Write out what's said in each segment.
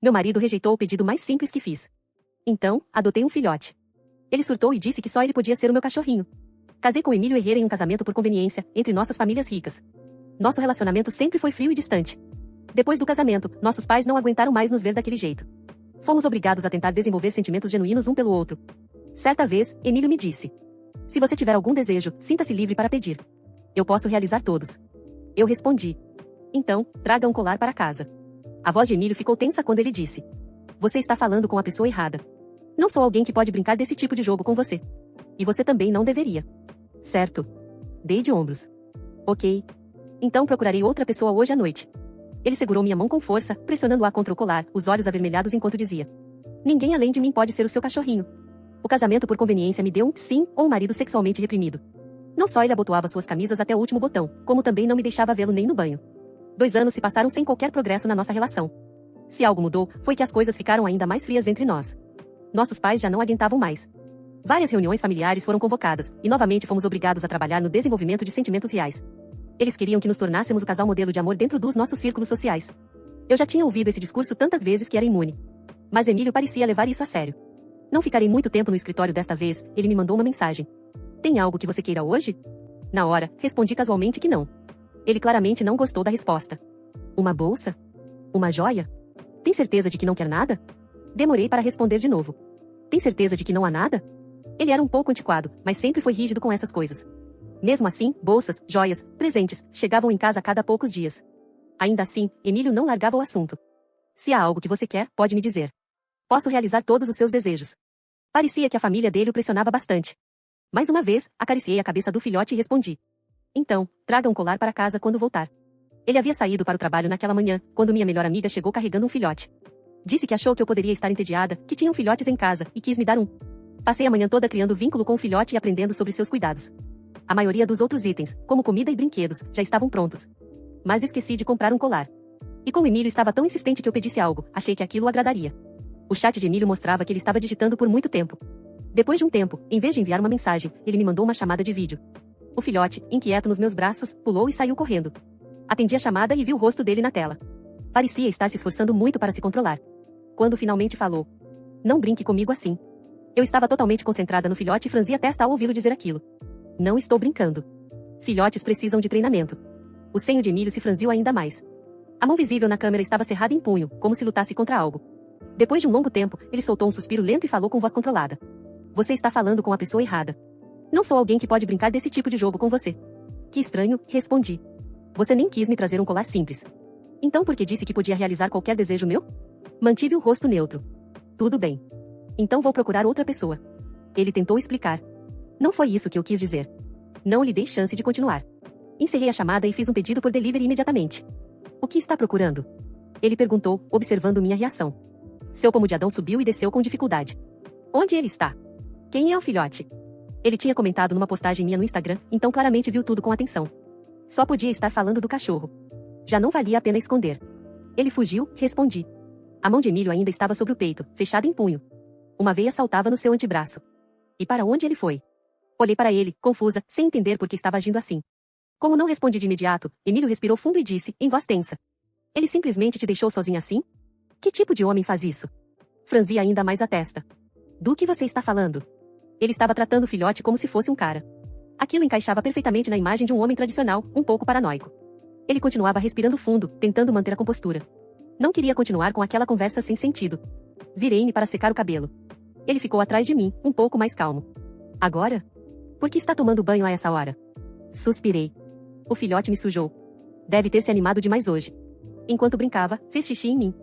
Meu marido rejeitou o pedido mais simples que fiz. Então, adotei um filhote. Ele surtou e disse que só ele podia ser o meu cachorrinho. Casei com Emílio Herrera em um casamento por conveniência, entre nossas famílias ricas. Nosso relacionamento sempre foi frio e distante. Depois do casamento, nossos pais não aguentaram mais nos ver daquele jeito. Fomos obrigados a tentar desenvolver sentimentos genuínos um pelo outro. Certa vez, Emílio me disse: se você tiver algum desejo, sinta-se livre para pedir. Eu posso realizar todos. Eu respondi: então, traga um colar para casa. A voz de Emílio ficou tensa quando ele disse: você está falando com a pessoa errada. Não sou alguém que pode brincar desse tipo de jogo com você. E você também não deveria. Certo. Dei de ombros. Ok. Então procurarei outra pessoa hoje à noite. Ele segurou minha mão com força, pressionando-a contra o colar, os olhos avermelhados enquanto dizia: ninguém além de mim pode ser o seu cachorrinho. O casamento por conveniência me deu um sim ou um marido sexualmente reprimido. Não só ele abotoava suas camisas até o último botão, como também não me deixava vê-lo nem no banho. 2 anos se passaram sem qualquer progresso na nossa relação. Se algo mudou, foi que as coisas ficaram ainda mais frias entre nós. Nossos pais já não aguentavam mais. Várias reuniões familiares foram convocadas, e novamente fomos obrigados a trabalhar no desenvolvimento de sentimentos reais. Eles queriam que nos tornássemos o casal modelo de amor dentro dos nossos círculos sociais. Eu já tinha ouvido esse discurso tantas vezes que era imune. Mas Emílio parecia levar isso a sério. Não ficarei muito tempo no escritório desta vez, ele me mandou uma mensagem. Tem algo que você queira hoje? Na hora, respondi casualmente que não. Ele claramente não gostou da resposta. Uma bolsa? Uma joia? Tem certeza de que não quer nada? Demorei para responder de novo. Tem certeza de que não há nada? Ele era um pouco antiquado, mas sempre foi rígido com essas coisas. Mesmo assim, bolsas, joias, presentes, chegavam em casa a cada poucos dias. Ainda assim, Emílio não largava o assunto. Se há algo que você quer, pode me dizer. Posso realizar todos os seus desejos. Parecia que a família dele o pressionava bastante. Mais uma vez, acariciei a cabeça do filhote e respondi: então, traga um colar para casa quando voltar. Ele havia saído para o trabalho naquela manhã, quando minha melhor amiga chegou carregando um filhote. Disse que achou que eu poderia estar entediada, que tinham filhotes em casa, e quis me dar um. Passei a manhã toda criando vínculo com o filhote e aprendendo sobre seus cuidados. A maioria dos outros itens, como comida e brinquedos, já estavam prontos. Mas esqueci de comprar um colar. E como Emílio estava tão insistente que eu pedisse algo, achei que aquilo o agradaria. O chat de Emílio mostrava que ele estava digitando por muito tempo. Depois de um tempo, em vez de enviar uma mensagem, ele me mandou uma chamada de vídeo. O filhote, inquieto nos meus braços, pulou e saiu correndo. Atendi a chamada e vi o rosto dele na tela. Parecia estar se esforçando muito para se controlar. Quando finalmente falou: não brinque comigo assim. Eu estava totalmente concentrada no filhote e franzi a testa ao ouvi-lo dizer aquilo. Não estou brincando. Filhotes precisam de treinamento. O senho de Emílio se franziu ainda mais. A mão visível na câmera estava cerrada em punho, como se lutasse contra algo. Depois de um longo tempo, ele soltou um suspiro lento e falou com voz controlada: você está falando com a pessoa errada. Não sou alguém que pode brincar desse tipo de jogo com você. Que estranho, respondi. Você nem quis me trazer um colar simples. Então por que disse que podia realizar qualquer desejo meu? Mantive o rosto neutro. Tudo bem. Então vou procurar outra pessoa. Ele tentou explicar. Não foi isso que eu quis dizer. Não lhe dei chance de continuar. Encerrei a chamada e fiz um pedido por delivery imediatamente. O que está procurando? Ele perguntou, observando minha reação. Seu pomo de Adão subiu e desceu com dificuldade. Onde ele está? Quem é o filhote? Ele tinha comentado numa postagem minha no Instagram, então claramente viu tudo com atenção. Só podia estar falando do cachorro. Já não valia a pena esconder. Ele fugiu, respondi. A mão de Emílio ainda estava sobre o peito, fechada em punho. Uma veia saltava no seu antebraço. E para onde ele foi? Olhei para ele, confusa, sem entender por que estava agindo assim. Como não respondi de imediato, Emílio respirou fundo e disse, em voz tensa: ele simplesmente te deixou sozinha assim? Que tipo de homem faz isso? Franzi ainda mais a testa. Do que você está falando? Ele estava tratando o filhote como se fosse um cara. Aquilo encaixava perfeitamente na imagem de um homem tradicional, um pouco paranoico. Ele continuava respirando fundo, tentando manter a compostura. Não queria continuar com aquela conversa sem sentido. Virei-me para secar o cabelo. Ele ficou atrás de mim, um pouco mais calmo. Agora? Por que está tomando banho a essa hora? Suspirei. O filhote me sujou. Deve ter se animado demais hoje. Enquanto brincava, fez xixi em mim.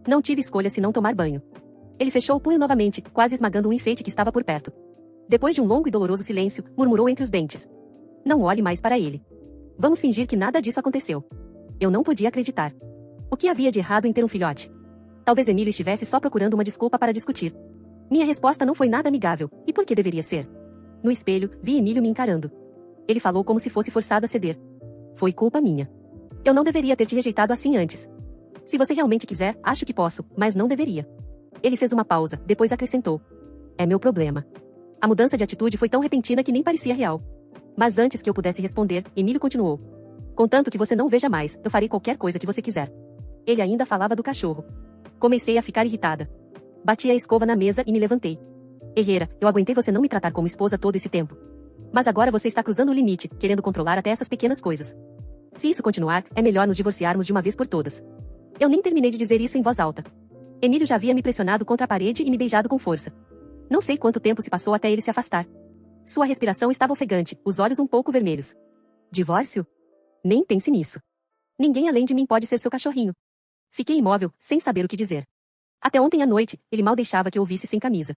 Não tive escolha senão tomar banho. Ele fechou o punho novamente, quase esmagando um enfeite que estava por perto. Depois de um longo e doloroso silêncio, murmurou entre os dentes: não olhe mais para ele. Vamos fingir que nada disso aconteceu. Eu não podia acreditar. O que havia de errado em ter um filhote? Talvez Emílio estivesse só procurando uma desculpa para discutir. Minha resposta não foi nada amigável, e por que deveria ser? No espelho, vi Emílio me encarando. Ele falou como se fosse forçado a ceder. Foi culpa minha. Eu não deveria ter te rejeitado assim antes. Se você realmente quiser, acho que posso, mas não deveria. Ele fez uma pausa, depois acrescentou: é meu problema. A mudança de atitude foi tão repentina que nem parecia real. Mas antes que eu pudesse responder, Emílio continuou: contanto que você não veja mais, eu farei qualquer coisa que você quiser. Ele ainda falava do cachorro. Comecei a ficar irritada. Bati a escova na mesa e me levantei. Herrera, eu aguentei você não me tratar como esposa todo esse tempo. Mas agora você está cruzando o limite, querendo controlar até essas pequenas coisas. Se isso continuar, é melhor nos divorciarmos de uma vez por todas. Eu nem terminei de dizer isso em voz alta. Emílio já havia me pressionado contra a parede e me beijado com força. Não sei quanto tempo se passou até ele se afastar. Sua respiração estava ofegante, os olhos um pouco vermelhos. Divórcio? Nem pense nisso. Ninguém além de mim pode ser seu cachorrinho. Fiquei imóvel, sem saber o que dizer. Até ontem à noite, ele mal deixava que eu visse sem camisa.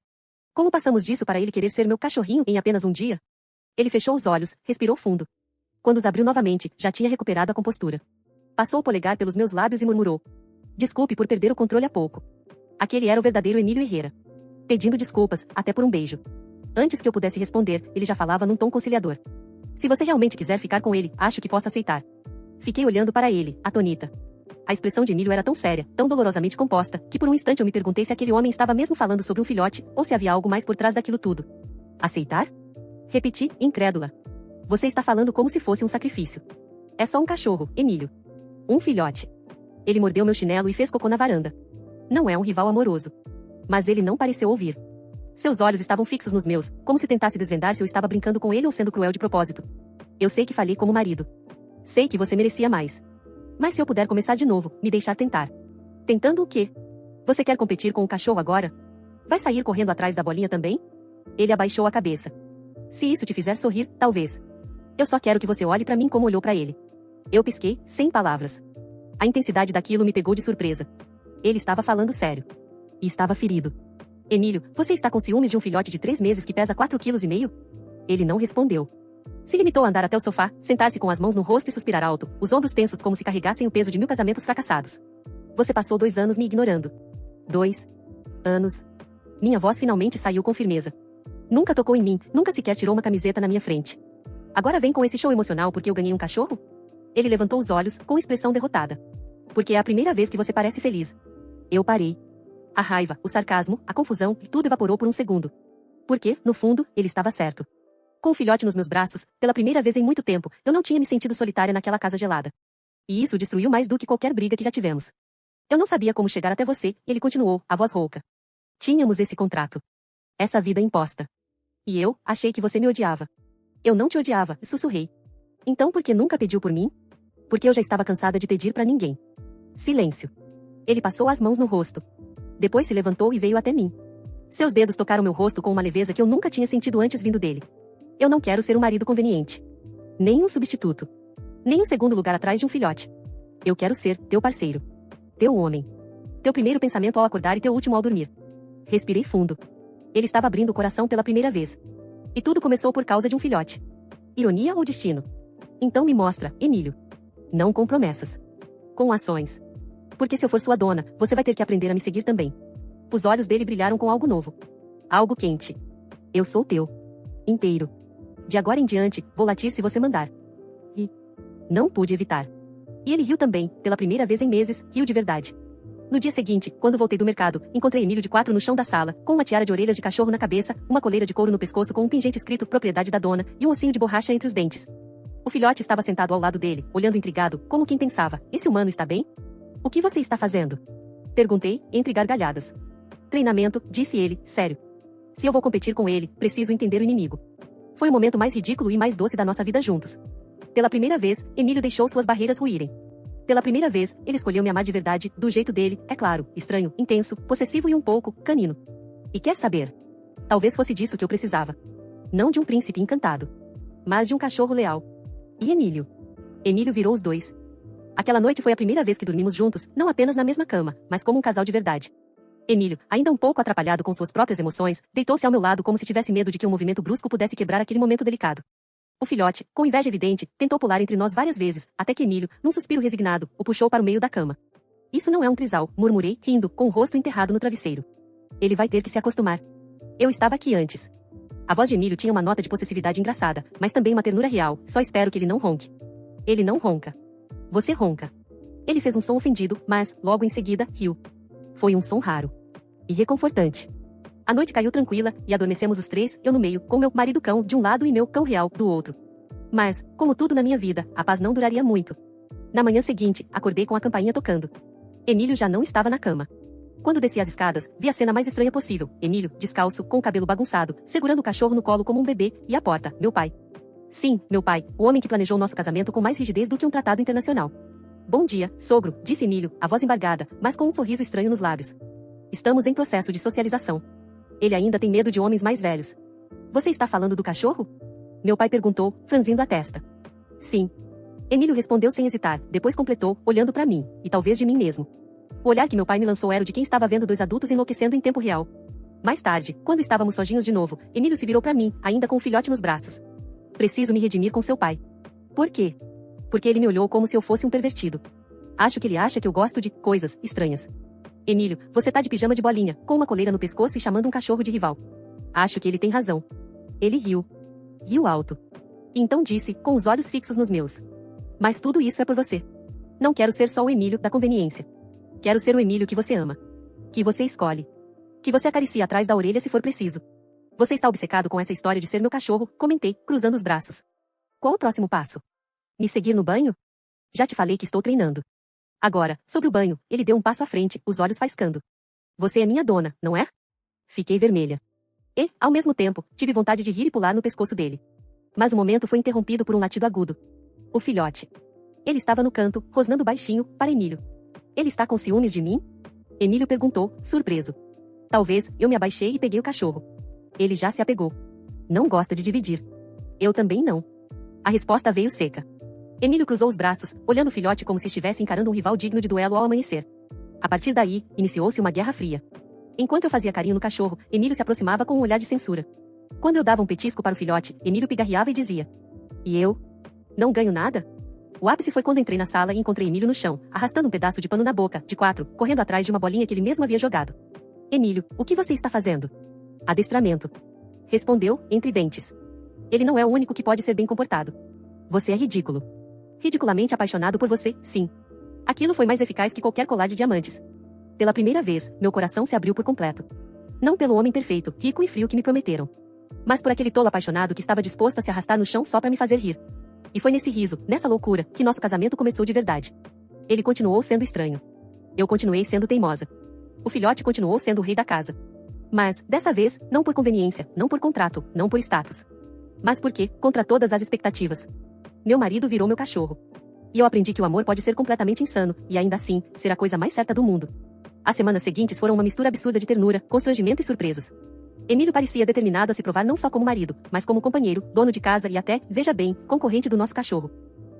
Como passamos disso para ele querer ser meu cachorrinho em apenas um dia? Ele fechou os olhos, respirou fundo. Quando os abriu novamente, já tinha recuperado a compostura. Passou o polegar pelos meus lábios e murmurou: desculpe por perder o controle há pouco. Aquele era o verdadeiro Emílio Herrera. Pedindo desculpas, até por um beijo. Antes que eu pudesse responder, ele já falava num tom conciliador. Se você realmente quiser ficar com ele, acho que posso aceitar. Fiquei olhando para ele, atonita. A expressão de Emílio era tão séria, tão dolorosamente composta, que por um instante eu me perguntei se aquele homem estava mesmo falando sobre um filhote, ou se havia algo mais por trás daquilo tudo. Aceitar? Repeti, incrédula. Você está falando como se fosse um sacrifício. É só um cachorro, Emílio. Um filhote. Ele mordeu meu chinelo e fez cocô na varanda. Não é um rival amoroso. Mas ele não pareceu ouvir. Seus olhos estavam fixos nos meus, como se tentasse desvendar se eu estava brincando com ele ou sendo cruel de propósito. Eu sei que falhei como marido. Sei que você merecia mais. Mas se eu puder começar de novo, me deixar tentar. Tentando o quê? Você quer competir com o cachorro agora? Vai sair correndo atrás da bolinha também? Ele abaixou a cabeça. Se isso te fizer sorrir, talvez. Eu só quero que você olhe para mim como olhou para ele. Eu pisquei, sem palavras. A intensidade daquilo me pegou de surpresa. Ele estava falando sério. E estava ferido. Emílio, você está com ciúmes de um filhote de 3 meses que pesa 4,5 kg? Ele não respondeu. Se limitou a andar até o sofá, sentar-se com as mãos no rosto e suspirar alto, os ombros tensos como se carregassem o peso de 1000 casamentos fracassados. Você passou 2 anos me ignorando. 2 anos. Minha voz finalmente saiu com firmeza. Nunca tocou em mim, nunca sequer tirou uma camiseta na minha frente. Agora vem com esse show emocional porque eu ganhei um cachorro? Ele levantou os olhos, com expressão derrotada. Porque é a primeira vez que você parece feliz. Eu parei. A raiva, o sarcasmo, a confusão, e tudo evaporou por um segundo. Porque, no fundo, ele estava certo. Com o filhote nos meus braços, pela primeira vez em muito tempo, eu não tinha me sentido solitária naquela casa gelada. E isso destruiu mais do que qualquer briga que já tivemos. Eu não sabia como chegar até você, ele continuou, a voz rouca. Tínhamos esse contrato. Essa vida imposta. E eu, achei que você me odiava. Eu não te odiava, sussurrei. Então por que nunca pediu por mim? Porque eu já estava cansada de pedir para ninguém. Silêncio. Ele passou as mãos no rosto. Depois se levantou e veio até mim. Seus dedos tocaram meu rosto com uma leveza que eu nunca tinha sentido antes vindo dele. Eu não quero ser um marido conveniente. Nem um substituto. Nem um segundo lugar atrás de um filhote. Eu quero ser teu parceiro. Teu homem. Teu primeiro pensamento ao acordar e teu último ao dormir. Respirei fundo. Ele estava abrindo o coração pela primeira vez. E tudo começou por causa de um filhote. Ironia ou destino? Então me mostra, Emílio. Não com promessas. Com ações. Porque se eu for sua dona, você vai ter que aprender a me seguir também. Os olhos dele brilharam com algo novo. Algo quente. Eu sou teu. Inteiro. De agora em diante, vou latir se você mandar. E não pude evitar. E ele riu também, pela primeira vez em meses, riu de verdade. No dia seguinte, quando voltei do mercado, encontrei Emílio de 4 no chão da sala, com uma tiara de orelhas de cachorro na cabeça, uma coleira de couro no pescoço com um pingente escrito propriedade da dona, e um ossinho de borracha entre os dentes. O filhote estava sentado ao lado dele, olhando intrigado, como quem pensava, esse humano está bem? O que você está fazendo? Perguntei, entre gargalhadas. Treinamento, disse ele, sério. Se eu vou competir com ele, preciso entender o inimigo. Foi o momento mais ridículo e mais doce da nossa vida juntos. Pela primeira vez, Emílio deixou suas barreiras ruírem. Pela primeira vez, ele escolheu me amar de verdade, do jeito dele, é claro, estranho, intenso, possessivo e um pouco, canino. E quer saber? Talvez fosse disso que eu precisava. Não de um príncipe encantado. Mas de um cachorro leal. E Emílio? Emílio virou os dois. Aquela noite foi a primeira vez que dormimos juntos, não apenas na mesma cama, mas como um casal de verdade. Emílio, ainda um pouco atrapalhado com suas próprias emoções, deitou-se ao meu lado como se tivesse medo de que um movimento brusco pudesse quebrar aquele momento delicado. O filhote, com inveja evidente, tentou pular entre nós várias vezes, até que Emílio, num suspiro resignado, o puxou para o meio da cama. Isso não é um trisal, murmurei, rindo, com o rosto enterrado no travesseiro. Ele vai ter que se acostumar. Eu estava aqui antes. A voz de Emílio tinha uma nota de possessividade engraçada, mas também uma ternura real, só espero que ele não ronque. Ele não ronca. Você ronca. Ele fez um som ofendido, mas, logo em seguida, riu. Foi um som raro. E reconfortante. A noite caiu tranquila, e adormecemos os 3, eu no meio, com meu marido cão de um lado e meu cão real do outro. Mas, como tudo na minha vida, a paz não duraria muito. Na manhã seguinte, acordei com a campainha tocando. Emílio já não estava na cama. Quando desci as escadas, vi a cena mais estranha possível. Emílio, descalço, com o cabelo bagunçado, segurando o cachorro no colo como um bebê, e à porta, meu pai. Sim, meu pai, o homem que planejou nosso casamento com mais rigidez do que um tratado internacional. Bom dia, sogro, disse Emílio, a voz embargada, mas com um sorriso estranho nos lábios. Estamos em processo de socialização. Ele ainda tem medo de homens mais velhos. Você está falando do cachorro? Meu pai perguntou, franzindo a testa. Sim. Emílio respondeu sem hesitar, depois completou, olhando para mim, e talvez de mim mesmo. O olhar que meu pai me lançou era o de quem estava vendo dois adultos enlouquecendo em tempo real. Mais tarde, quando estávamos sozinhos de novo, Emílio se virou para mim, ainda com o filhote nos braços. Preciso me redimir com seu pai. Por quê? Porque ele me olhou como se eu fosse um pervertido. Acho que ele acha que eu gosto de coisas estranhas. Emílio, você tá de pijama de bolinha, com uma coleira no pescoço e chamando um cachorro de rival. Acho que ele tem razão. Ele riu. Riu alto. E então disse, com os olhos fixos nos meus. Mas tudo isso é por você. Não quero ser só o Emílio da conveniência. Quero ser o Emílio que você ama. Que você escolhe. Que você acaricia atrás da orelha se for preciso. Você está obcecado com essa história de ser meu cachorro, comentei, cruzando os braços. Qual o próximo passo? Me seguir no banho? Já te falei que estou treinando. Agora, sobre o banho, ele deu um passo à frente, os olhos faiscando. Você é minha dona, não é? Fiquei vermelha. E, ao mesmo tempo, tive vontade de rir e pular no pescoço dele. Mas o momento foi interrompido por um latido agudo. O filhote. Ele estava no canto, rosnando baixinho, para Emílio. Ele está com ciúmes de mim? Emílio perguntou, surpreso. Talvez, eu me abaixei e peguei o cachorro. Ele já se apegou. Não gosta de dividir. Eu também não. A resposta veio seca. Emílio cruzou os braços, olhando o filhote como se estivesse encarando um rival digno de duelo ao amanhecer. A partir daí, iniciou-se uma guerra fria. Enquanto eu fazia carinho no cachorro, Emílio se aproximava com um olhar de censura. Quando eu dava um petisco para o filhote, Emílio pigarreava e dizia: E eu? Não ganho nada? O ápice foi quando entrei na sala e encontrei Emílio no chão, arrastando um pedaço de pano na boca, de quatro, correndo atrás de uma bolinha que ele mesmo havia jogado. Emílio, o que você está fazendo? Adestramento. Respondeu, entre dentes. Ele não é o único que pode ser bem comportado. Você é ridículo. Ridiculamente apaixonado por você, sim. Aquilo foi mais eficaz que qualquer colar de diamantes. Pela primeira vez, meu coração se abriu por completo. Não pelo homem perfeito, rico e frio que me prometeram. Mas por aquele tolo apaixonado que estava disposto a se arrastar no chão só para me fazer rir. E foi nesse riso, nessa loucura, que nosso casamento começou de verdade. Ele continuou sendo estranho. Eu continuei sendo teimosa. O filhote continuou sendo o rei da casa. Mas, dessa vez, não por conveniência, não por contrato, não por status. Mas porque, contra todas as expectativas, meu marido virou meu cachorro. E eu aprendi que o amor pode ser completamente insano, e ainda assim, ser a coisa mais certa do mundo. As semanas seguintes foram uma mistura absurda de ternura, constrangimento e surpresas. Emílio parecia determinado a se provar não só como marido, mas como companheiro, dono de casa e até, veja bem, concorrente do nosso cachorro.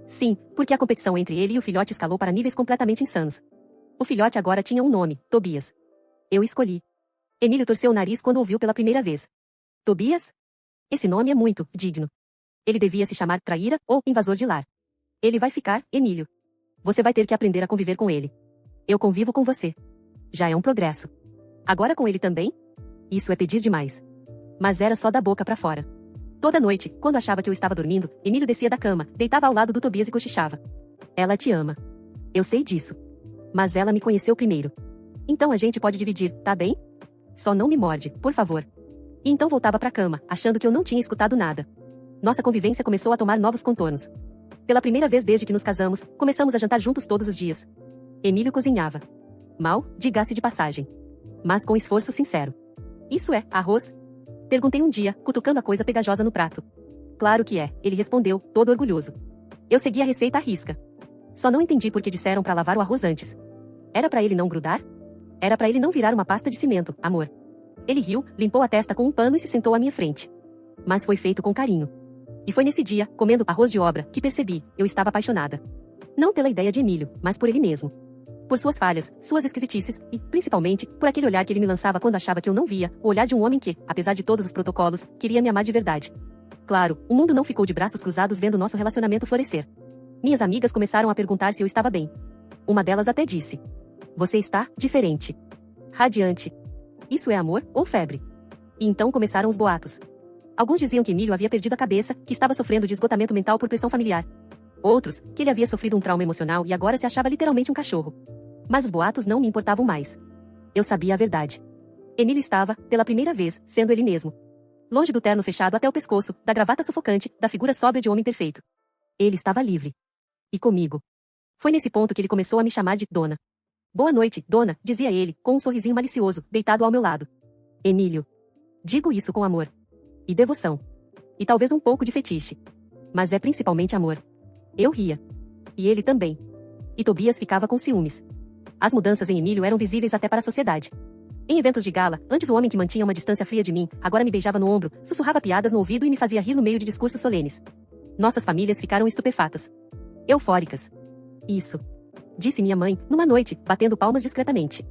Sim, porque a competição entre ele e o filhote escalou para níveis completamente insanos. O filhote agora tinha um nome, Tobias. Eu escolhi. Emílio torceu o nariz quando ouviu pela primeira vez. Tobias? Esse nome é muito digno. Ele devia se chamar Traíra ou Invasor de Lar. Ele vai ficar, Emílio. Você vai ter que aprender a conviver com ele. Eu convivo com você. Já é um progresso. Agora com ele também? Isso é pedir demais. Mas era só da boca pra fora. Toda noite, quando achava que eu estava dormindo, Emílio descia da cama, deitava ao lado do Tobias e cochichava. Ela te ama. Eu sei disso. Mas ela me conheceu primeiro. Então a gente pode dividir, tá bem? Só não me morde, por favor. E então voltava pra cama, achando que eu não tinha escutado nada. Nossa convivência começou a tomar novos contornos. Pela primeira vez desde que nos casamos, começamos a jantar juntos todos os dias. Emílio cozinhava. Mal, diga-se de passagem. Mas com esforço sincero. Isso é arroz? Perguntei um dia, cutucando a coisa pegajosa no prato. Claro que é, ele respondeu, todo orgulhoso. Eu segui a receita à risca. Só não entendi por que disseram para lavar o arroz antes. Era para ele não grudar? Era para ele não virar uma pasta de cimento, amor. Ele riu, limpou a testa com um pano e se sentou à minha frente. Mas foi feito com carinho. E foi nesse dia, comendo arroz de obra, que percebi, eu estava apaixonada. Não pela ideia de Emílio, mas por ele mesmo. Por suas falhas, suas esquisitices e, principalmente, por aquele olhar que ele me lançava quando achava que eu não via, o olhar de um homem que, apesar de todos os protocolos, queria me amar de verdade. Claro, o mundo não ficou de braços cruzados vendo nosso relacionamento florescer. Minhas amigas começaram a perguntar se eu estava bem. Uma delas até disse: Você está diferente. Radiante. Isso é amor ou febre? E então começaram os boatos. Alguns diziam que Emílio havia perdido a cabeça, que estava sofrendo de esgotamento mental por pressão familiar. Outros, que ele havia sofrido um trauma emocional e agora se achava literalmente um cachorro. Mas os boatos não me importavam mais. Eu sabia a verdade. Emílio estava, pela primeira vez, sendo ele mesmo. Longe do terno fechado até o pescoço, da gravata sufocante, da figura sóbria de homem perfeito. Ele estava livre. E comigo. Foi nesse ponto que ele começou a me chamar de dona. Boa noite, dona, dizia ele, com um sorrisinho malicioso, deitado ao meu lado. Emílio. Digo isso com amor. E devoção. E talvez um pouco de fetiche. Mas é principalmente amor. Eu ria. E ele também. E Tobias ficava com ciúmes. As mudanças em Emílio eram visíveis até para a sociedade. Em eventos de gala, antes o homem que mantinha uma distância fria de mim, agora me beijava no ombro, sussurrava piadas no ouvido e me fazia rir no meio de discursos solenes. Nossas famílias ficaram estupefatas. Eufóricas. Isso. Disse minha mãe, numa noite, batendo palmas discretamente.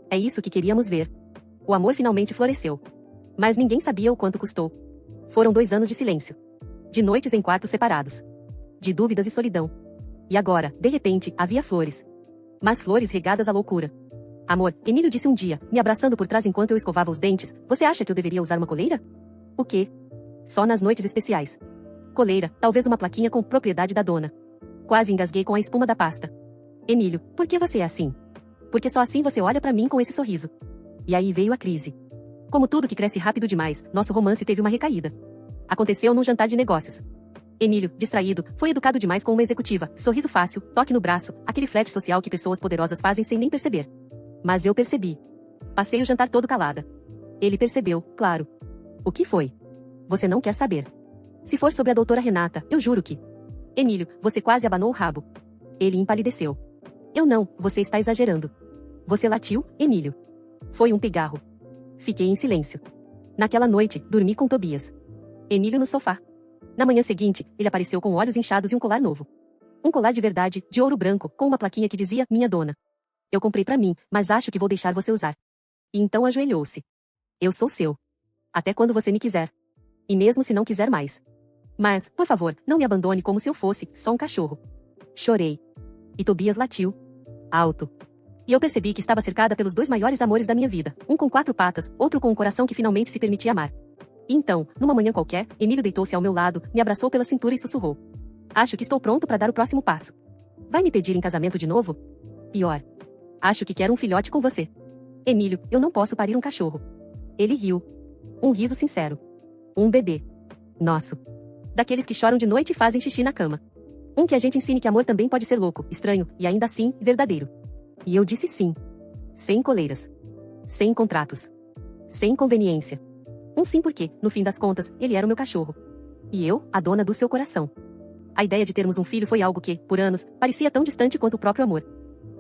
É isso que queríamos ver. O amor finalmente floresceu. Mas ninguém sabia o quanto custou. Foram 2 anos de silêncio. De noites em quartos separados. De dúvidas e solidão. E agora, de repente, havia flores. Mas flores regadas à loucura. Amor, Emílio disse um dia, me abraçando por trás enquanto eu escovava os dentes, você acha que eu deveria usar uma coleira? O quê? Só nas noites especiais. Coleira, talvez uma plaquinha com propriedade da dona. Quase engasguei com a espuma da pasta. Emílio, por que você é assim? Porque só assim você olha pra mim com esse sorriso. E aí veio a crise. Como tudo que cresce rápido demais, nosso romance teve uma recaída. Aconteceu num jantar de negócios. Emílio, distraído, foi educado demais com uma executiva, sorriso fácil, toque no braço, aquele flerte social que pessoas poderosas fazem sem nem perceber. Mas eu percebi. Passei o jantar todo calada. Ele percebeu, claro. O que foi? Você não quer saber. Se for sobre a doutora Renata, eu juro que... Emílio, você quase abanou o rabo. Ele empalideceu. Eu não, você está exagerando. Você latiu, Emílio. Foi um pigarro. Fiquei em silêncio. Naquela noite, dormi com Tobias. Emílio no sofá. Na manhã seguinte, ele apareceu com olhos inchados e um colar novo. Um colar de verdade, de ouro branco, com uma plaquinha que dizia, minha dona. Eu comprei pra mim, mas acho que vou deixar você usar. E então ajoelhou-se. Eu sou seu. Até quando você me quiser. E mesmo se não quiser mais. Mas, por favor, não me abandone como se eu fosse só um cachorro. Chorei. E Tobias latiu. Alto. E eu percebi que estava cercada pelos 2 maiores amores da minha vida, um com 4 patas, outro com um coração que finalmente se permitia amar. E então, numa manhã qualquer, Emílio deitou-se ao meu lado, me abraçou pela cintura e sussurrou. Acho que estou pronto para dar o próximo passo. Vai me pedir em casamento de novo? Pior. Acho que quero um filhote com você. Emílio, eu não posso parir um cachorro. Ele riu. Um riso sincero. Um bebê. Nosso. Daqueles que choram de noite e fazem xixi na cama. Um que a gente ensine que amor também pode ser louco, estranho, e ainda assim, verdadeiro. E eu disse sim. Sem coleiras. Sem contratos. Sem conveniência. Um sim porque, no fim das contas, ele era o meu cachorro. E eu, a dona do seu coração. A ideia de termos um filho foi algo que, por anos, parecia tão distante quanto o próprio amor.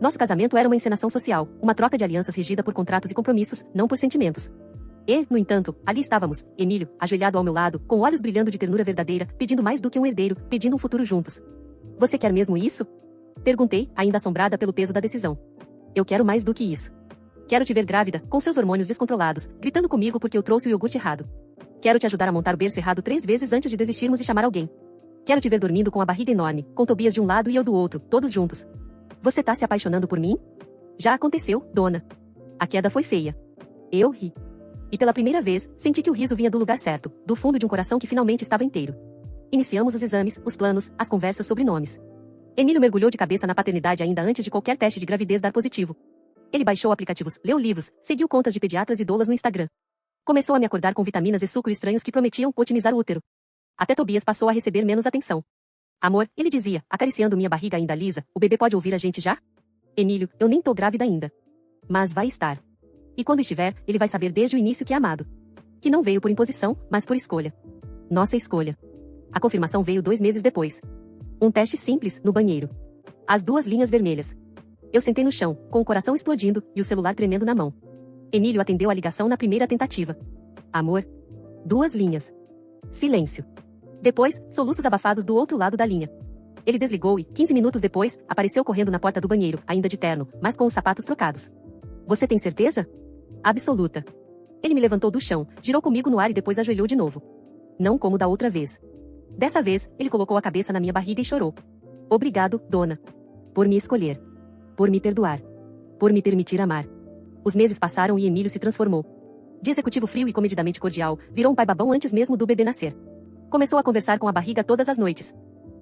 Nosso casamento era uma encenação social, uma troca de alianças regida por contratos e compromissos, não por sentimentos. E, no entanto, ali estávamos, Emílio, ajoelhado ao meu lado, com olhos brilhando de ternura verdadeira, pedindo mais do que um herdeiro, pedindo um futuro juntos. Você quer mesmo isso? Perguntei, ainda assombrada pelo peso da decisão. Eu quero mais do que isso. Quero te ver grávida, com seus hormônios descontrolados, gritando comigo porque eu trouxe o iogurte errado. Quero te ajudar a montar o berço errado 3 vezes antes de desistirmos e chamar alguém. Quero te ver dormindo com a barriga enorme, com Tobias de um lado e eu do outro, todos juntos. Você tá se apaixonando por mim? Já aconteceu, dona. A queda foi feia. Eu ri. E pela primeira vez, senti que o riso vinha do lugar certo, do fundo de um coração que finalmente estava inteiro. Iniciamos os exames, os planos, as conversas sobre nomes. Emílio mergulhou de cabeça na paternidade ainda antes de qualquer teste de gravidez dar positivo. Ele baixou aplicativos, leu livros, seguiu contas de pediatras e doulas no Instagram. Começou a me acordar com vitaminas e sucos estranhos que prometiam otimizar o útero. Até Tobias passou a receber menos atenção. Amor, ele dizia, acariciando minha barriga ainda lisa, o bebê pode ouvir a gente já? Emílio, eu nem tô grávida ainda. Mas vai estar. E quando estiver, ele vai saber desde o início que é amado. Que não veio por imposição, mas por escolha. Nossa escolha. A confirmação veio 2 meses depois. Um teste simples, no banheiro. As 2 linhas vermelhas. Eu sentei no chão, com o coração explodindo, e o celular tremendo na mão. Emílio atendeu a ligação na primeira tentativa. Amor. 2 linhas. Silêncio. Depois, soluços abafados do outro lado da linha. Ele desligou e, 15 minutos depois, apareceu correndo na porta do banheiro, ainda de terno, mas com os sapatos trocados. Você tem certeza? Absoluta. Ele me levantou do chão, girou comigo no ar e depois ajoelhou de novo. Não como da outra vez. Dessa vez, ele colocou a cabeça na minha barriga e chorou. Obrigado, dona. Por me escolher. Por me perdoar. Por me permitir amar. Os meses passaram e Emílio se transformou. De executivo frio e comedidamente cordial, virou um pai babão antes mesmo do bebê nascer. Começou a conversar com a barriga todas as noites.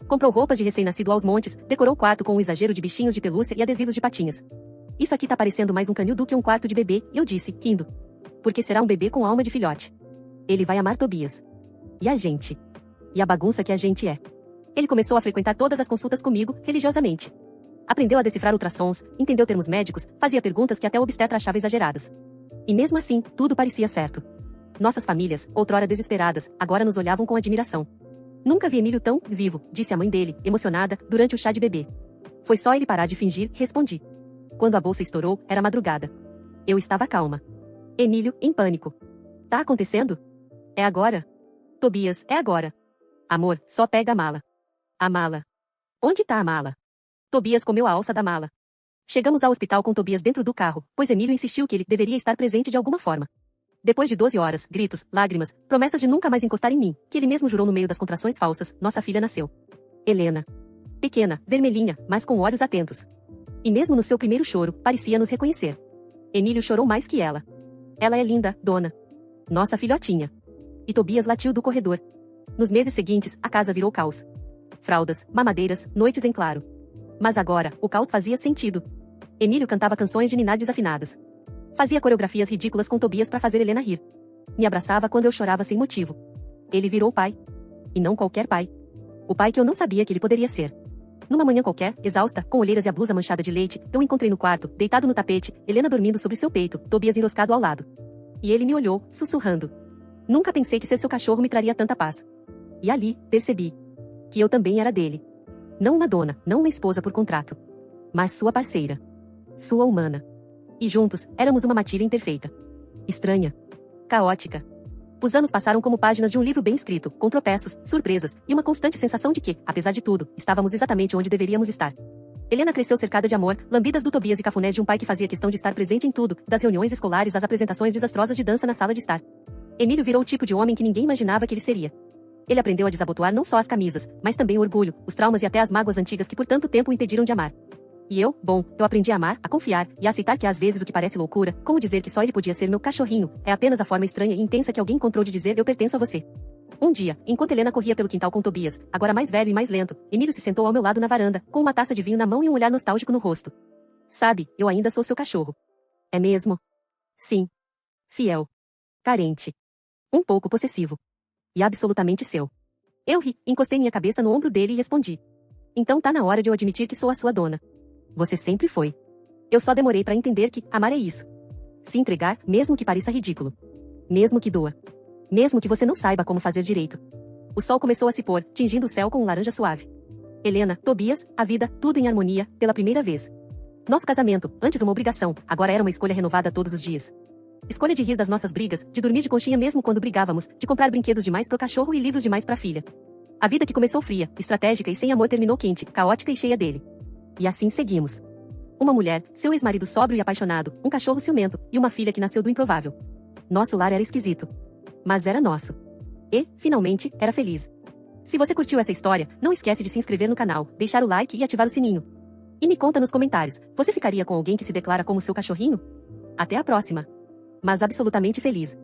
Comprou roupas de recém-nascido aos montes, decorou o quarto com um exagero de bichinhos de pelúcia e adesivos de patinhas. Isso aqui tá parecendo mais um canil do que um quarto de bebê, eu disse, rindo. Porque será um bebê com alma de filhote. Ele vai amar Tobias. E a gente. E a bagunça que a gente é. Ele começou a frequentar todas as consultas comigo, religiosamente. Aprendeu a decifrar ultrassons, entendeu termos médicos, fazia perguntas que até o obstetra achava exageradas. E mesmo assim, tudo parecia certo. Nossas famílias, outrora desesperadas, agora nos olhavam com admiração. Nunca vi Emílio tão vivo, disse a mãe dele, emocionada, durante o chá de bebê. Foi só ele parar de fingir, respondi. Quando a bolsa estourou, era madrugada. Eu estava calma. Emílio, em pânico. Tá acontecendo? É agora? Tobias, é agora. Amor, só pega a mala. A mala. Onde tá a mala? Tobias comeu a alça da mala. Chegamos ao hospital com Tobias dentro do carro, pois Emílio insistiu que ele deveria estar presente de alguma forma. Depois de 12 horas, gritos, lágrimas, promessas de nunca mais encostar em mim, que ele mesmo jurou no meio das contrações falsas, nossa filha nasceu. Helena. Pequena, vermelhinha, mas com olhos atentos. E mesmo no seu primeiro choro, parecia nos reconhecer. Emílio chorou mais que ela. Ela é linda, dona. Nossa filhotinha. E Tobias latiu do corredor. Nos meses seguintes, a casa virou caos. Fraldas, mamadeiras, noites em claro. Mas agora, o caos fazia sentido. Emílio cantava canções de niná desafinadas. Fazia coreografias ridículas com Tobias para fazer Helena rir. Me abraçava quando eu chorava sem motivo. Ele virou pai. E não qualquer pai. O pai que eu não sabia que ele poderia ser. Numa manhã qualquer, exausta, com olheiras e a blusa manchada de leite, eu o encontrei no quarto, deitado no tapete, Helena dormindo sobre seu peito, Tobias enroscado ao lado. E ele me olhou, sussurrando. Nunca pensei que ser seu cachorro me traria tanta paz. E ali, percebi. Que eu também era dele. Não uma dona, não uma esposa por contrato. Mas sua parceira. Sua humana. E juntos, éramos uma matilha imperfeita. Estranha. Caótica. Os anos passaram como páginas de um livro bem escrito, com tropeços, surpresas, e uma constante sensação de que, apesar de tudo, estávamos exatamente onde deveríamos estar. Helena cresceu cercada de amor, lambidas do Tobias e cafunés de um pai que fazia questão de estar presente em tudo, das reuniões escolares às apresentações desastrosas de dança na sala de estar. Emílio virou o tipo de homem que ninguém imaginava que ele seria. Ele aprendeu a desabotoar não só as camisas, mas também o orgulho, os traumas e até as mágoas antigas que por tanto tempo o impediram de amar. E eu aprendi a amar, a confiar, e a aceitar que às vezes o que parece loucura, como dizer que só ele podia ser meu cachorrinho, é apenas a forma estranha e intensa que alguém encontrou de dizer eu pertenço a você. Um dia, enquanto Helena corria pelo quintal com Tobias, agora mais velho e mais lento, Emílio se sentou ao meu lado na varanda, com uma taça de vinho na mão e um olhar nostálgico no rosto. Sabe, eu ainda sou seu cachorro. É mesmo? Sim. Fiel. Carente. Um pouco possessivo. E absolutamente seu. Eu ri, encostei minha cabeça no ombro dele e respondi. Então tá na hora de eu admitir que sou a sua dona. Você sempre foi. Eu só demorei pra entender que amar é isso. Se entregar, mesmo que pareça ridículo. Mesmo que doa. Mesmo que você não saiba como fazer direito. O sol começou a se pôr, tingindo o céu com um laranja suave. Helena, Tobias, a vida, tudo em harmonia, pela primeira vez. Nosso casamento, antes uma obrigação, agora era uma escolha renovada todos os dias. Escolha de rir das nossas brigas, de dormir de conchinha mesmo quando brigávamos, de comprar brinquedos demais pro cachorro e livros demais pra filha. A vida que começou fria, estratégica e sem amor terminou quente, caótica e cheia dele. E assim seguimos. Uma mulher, seu ex-marido sóbrio e apaixonado, um cachorro ciumento, e uma filha que nasceu do improvável. Nosso lar era esquisito. Mas era nosso. E, finalmente, era feliz. Se você curtiu essa história, não esquece de se inscrever no canal, deixar o like e ativar o sininho. E me conta nos comentários, você ficaria com alguém que se declara como seu cachorrinho? Até a próxima. Mas absolutamente feliz.